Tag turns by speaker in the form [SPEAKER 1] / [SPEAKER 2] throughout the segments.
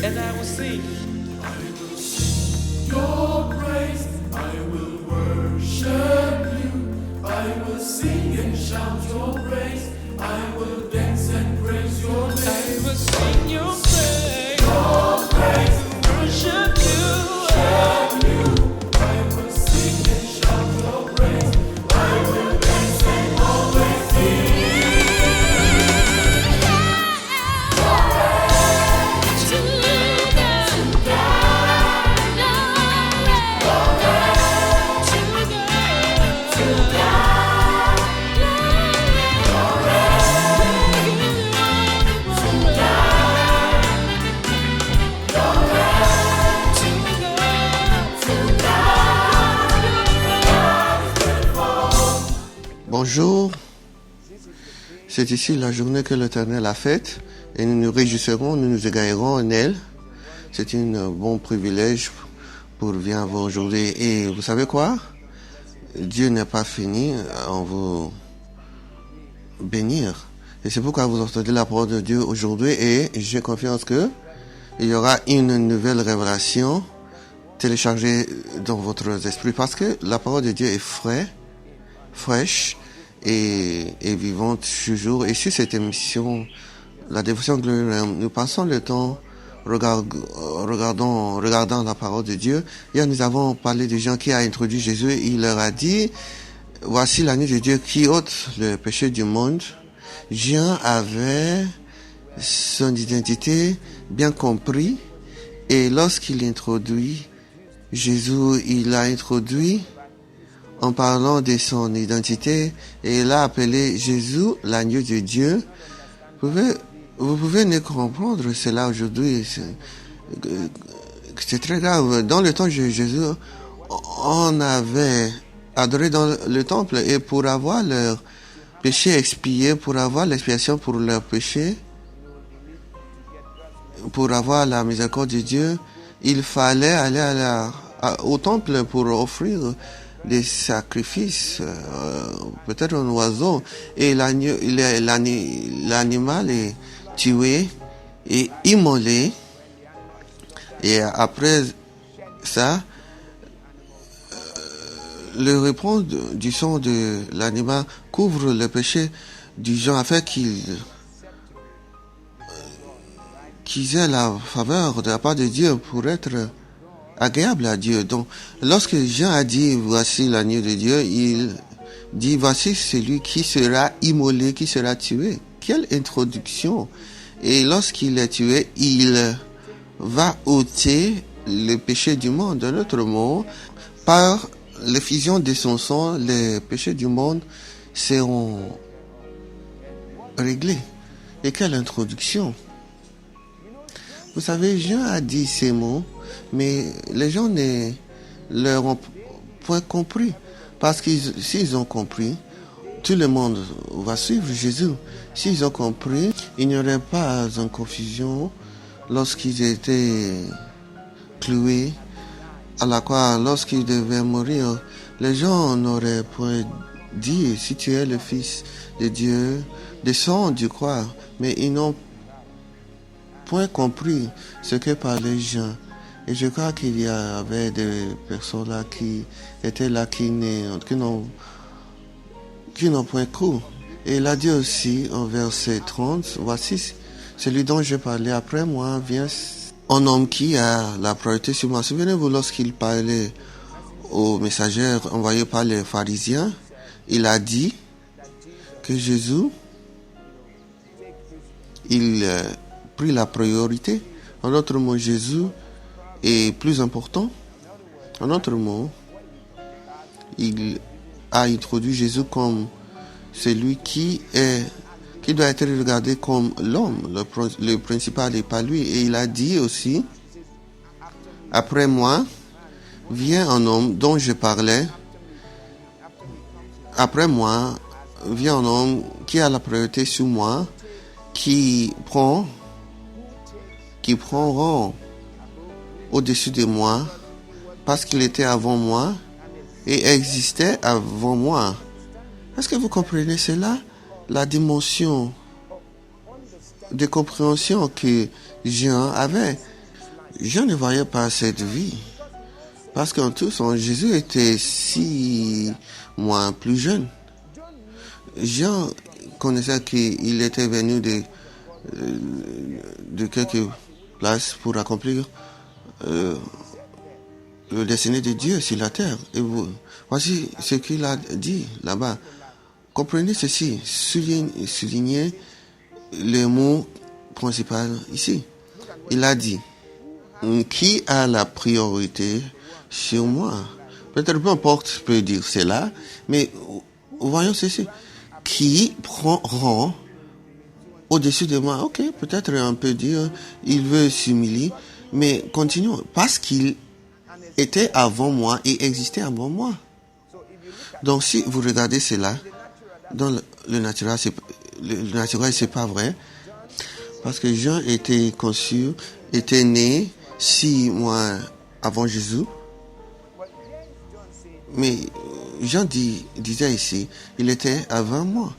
[SPEAKER 1] And I will sing.
[SPEAKER 2] Your praise, I will worship you. I will sing and shout your praise. I will dance and praise your name.
[SPEAKER 1] I will sing your praise.
[SPEAKER 2] Your praise,
[SPEAKER 1] Worship you.
[SPEAKER 2] worship you. I will sing and shout your praise. I will dance and always sing.
[SPEAKER 3] Bonjour, c'est ici la journée que l'Éternel a faite et nous nous réjouirons, nous nous égaillerons en elle. C'est un bon privilège pour venir voir aujourd'hui. Et vous savez quoi? Dieu n'est pas fini en vous bénir. Et c'est pourquoi vous entendez la parole de Dieu aujourd'hui et j'ai confiance que il y aura une nouvelle révélation téléchargée dans votre esprit parce que la parole de Dieu est fraîche et vivante toujours. Et sur cette émission, la dévotion glorieuse, nous passons le temps regardant la parole de Dieu. Hier, nous avons parlé des gens qui a introduit Jésus. Il leur a dit, voici l'agneau de Dieu qui ôte le péché du monde. Jean avait son identité bien compris et lorsqu'il introduit Jésus, il l'a introduit en parlant de son identité et il a appelé Jésus l'agneau de Dieu. Vous pouvez ne comprendre cela aujourd'hui. C'est très grave. Dans le temps de Jésus, on avait adoré dans le temple et pour avoir leur péché expié, pour avoir l'expiation pour leur péché, pour avoir la miséricorde de Dieu, il fallait aller au temple pour offrir des sacrifices, peut-être un oiseau, et l'animal est tué et immolé, et après ça, le répond du sang de l'animal couvre le péché du gens afin qu'ils aient la faveur de la part de Dieu pour être agréable à Dieu. Donc, lorsque Jean a dit voici l'agneau de Dieu, il dit voici celui qui sera immolé, qui sera tué. Quelle introduction! Et lorsqu'il est tué, il va ôter le péché du monde. En d'autres mots, par l'effusion de son sang, les péchés du monde seront réglés. Et quelle introduction! Vous savez, Jean a dit ces mots, mais les gens ne leur ont point compris. Parce que s'ils ont compris, tout le monde va suivre Jésus. S'ils ont compris, il n'y aurait pas de confusion lorsqu'ils étaient cloués à la croix, lorsqu'ils devaient mourir. Les gens n'auraient point dit, si tu es le Fils de Dieu, descends du croix. Mais ils n'ont point compris ce que parlait Jean. Et je crois qu'il y avait des personnes là qui étaient là, qui n'ont point cru. Et il a dit aussi en verset 30, voici celui dont je parlais après moi vient un homme qui a la priorité sur moi. Souvenez-vous lorsqu'il parlait aux messagers envoyés par les pharisiens, il a dit que Jésus, il prit la priorité. En d'autres mots, Jésus est plus important. En d'autres mots, il a introduit Jésus comme celui qui doit être regardé comme l'homme, le principal et pas lui. Et il a dit aussi, après moi, vient un homme dont je parlais. Après moi, vient un homme qui a la priorité sur moi, qui prend rang au-dessus de moi, parce qu'il était avant moi et existait avant moi. Est-ce que vous comprenez cela? La dimension de compréhension que Jean avait. Jean ne voyait pas cette vie. Parce qu'en tout, Jésus était 6 mois plus jeune. Jean connaissait qu'il était venu de quelques places pour accomplir le dessein de Dieu sur la terre. Et voici ce qu'il a dit là-bas. Comprenez ceci, soulignez le mot principal ici. Il a dit, qui a la priorité sur moi? Peut-être peu importe peut dire cela, mais voyons ceci. Qui prend rang au-dessus de moi? Ok, peut-être on peut dire, il veut s'humilier, mais continuons. Parce qu'il était avant moi et existait avant moi. Donc si vous regardez cela, dans le naturel, c'est pas vrai. Parce que Jean était conçu, était né 6 mois avant Jésus. Mais Jean disait ici, il était avant moi.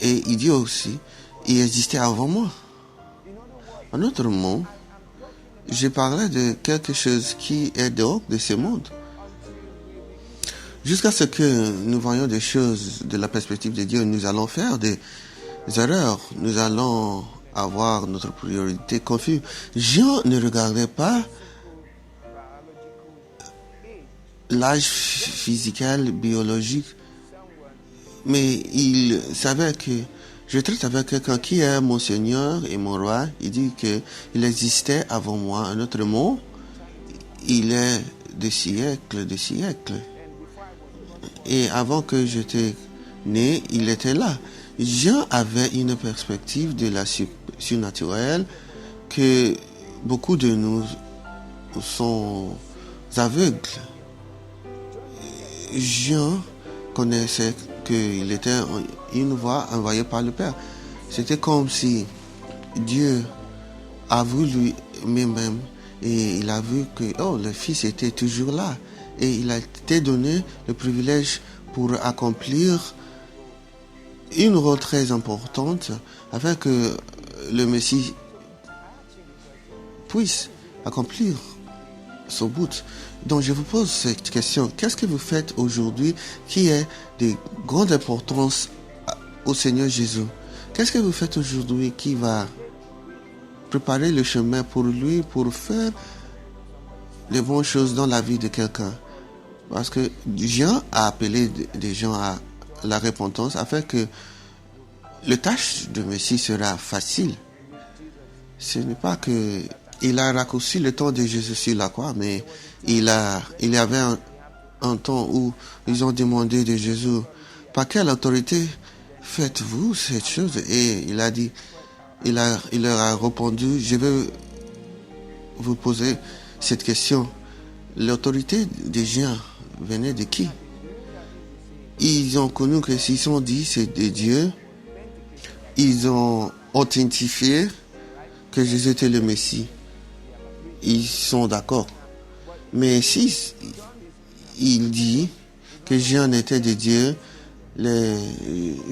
[SPEAKER 3] Et il dit aussi, il existait avant moi. En autre mot, je parlais de quelque chose qui est dehors de ce monde. Jusqu'à ce que nous voyions des choses de la perspective de Dieu, nous allons faire des erreurs. Nous allons avoir notre priorité confuse. Jean ne regardait pas l'âge physique, biologique, mais il savait que je traite avec quelqu'un qui est mon Seigneur et mon Roi. Il dit qu'il existait avant moi. Un autre mot, il est des siècles, des siècles. Et avant que j'étais né, il était là. Jean avait une perspective de la surnaturelle que beaucoup de nous sont aveugles. Jean connaissait qu'il était une voix envoyée par le Père. C'était comme si Dieu a vu lui-même et il a vu que le Fils était toujours là. Et il a été donné le privilège pour accomplir une rôle très importante afin que le Messie puisse accomplir son but. Donc je vous pose cette question. Qu'est-ce que vous faites aujourd'hui qui est de grande importance au Seigneur Jésus? Qu'est-ce que vous faites aujourd'hui qui va préparer le chemin pour lui, pour faire les bonnes choses dans la vie de quelqu'un? Parce que Jean a appelé des gens à la repentance afin que le tâche de Messie sera facile. Ce n'est pas que il a raccourci le temps de Jésus sur la croix, mais il y avait un temps où ils ont demandé de Jésus, par quelle autorité faites-vous cette chose? Et il a dit, il leur a répondu, je vais vous poser cette question. L'autorité des gens venait de qui? Ils ont connu que s'ils sont dit c'est de Dieu. Ils ont authentifié que Jésus était le Messie. Ils sont d'accord. Mais si il dit que Jean était de Dieu, les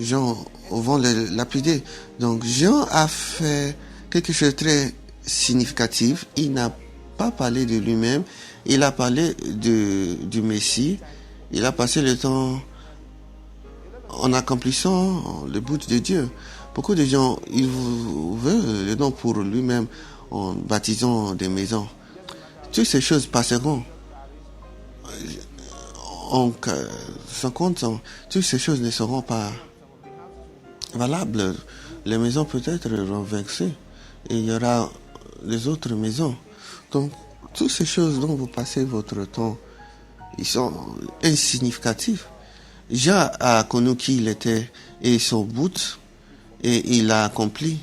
[SPEAKER 3] gens vont le lapider. Donc Jean a fait quelque chose de très significatif. Il n'a pas parlé de lui-même. Il a parlé du Messie. Il a passé le temps en accomplissant le but de Dieu. Beaucoup de gens, ils veulent le don pour lui-même en baptisant des maisons. Toutes ces choses passeront. En 50 ans, toutes ces choses ne seront pas valables. Les maisons peut être renversées et il y aura les autres maisons. Donc, toutes ces choses dont vous passez votre temps, ils sont insignificatifs. Jean a connu qui il était et son but, et il l'a accompli.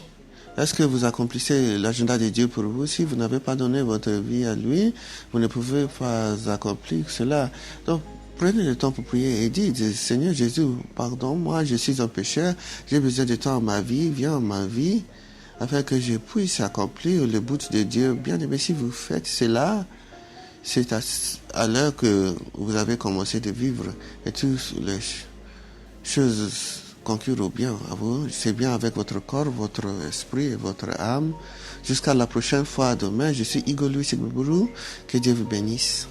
[SPEAKER 3] Est-ce que vous accomplissez l'agenda de Dieu pour vous? Si vous n'avez pas donné votre vie à lui, vous ne pouvez pas accomplir cela. Donc, prenez le temps pour prier et dites, Seigneur Jésus, pardon, moi je suis un pécheur, j'ai besoin de toi dans ma vie, viens dans ma vie, afin que je puisse accomplir le but de Dieu. Bien aimé, si vous faites cela, c'est à l'heure que vous avez commencé de vivre. Et tous choses concurrent au bien à vous. C'est bien avec votre corps, votre esprit et votre âme. Jusqu'à la prochaine fois demain. Je suis Igor Louis Sigbourou. Que Dieu vous bénisse.